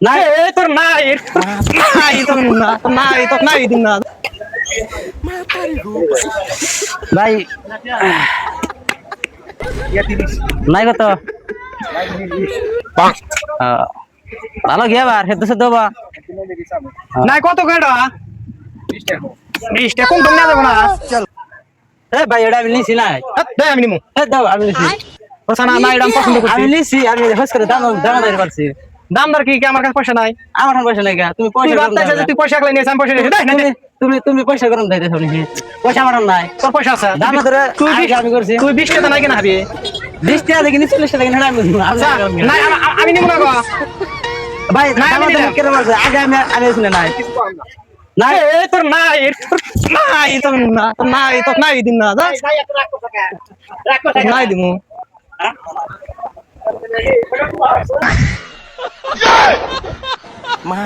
নাই তোর নাই নাই তোর না নাই তোর নাই দিন না ভাই নাই কত ভালো গিয়া বার হেদ সে দেবা নাই কত কেডা 20 টাকা কম না দেব না চল এ ভাই এটা আমি নিছি নাই দে আমি নিমু এ দাও আমি নিছি ওছা না না এটা পছন্দ করছি আমি নিছি আমি হস করে দাম দিতে পারছি দাম দর কি আমার কাছে পয়সা নাই আমার কাছে পয়সা নাই তুমি পয়সা তুই পয়সা লাগলে নিছ আমি পয়সা নিছি দে তুমি পয়সা গরম দাইতে সব নি পয়সা আমার নাই তোর পয়সা আছে দাম ধরে তুই আমি করছি তুই 20 টাকা নাই কেনা হাবি 20 টাকা দেখি 40 টাকা কিনা আমি নাই আমি নিমু না গো ভাই নাই আমি কেন বলছ আগে আমি শুনে নাই নাই তোর নাই নাই তোর না তোর নাই দিন না নাই এত রাখ টাকা নাই দিমু মা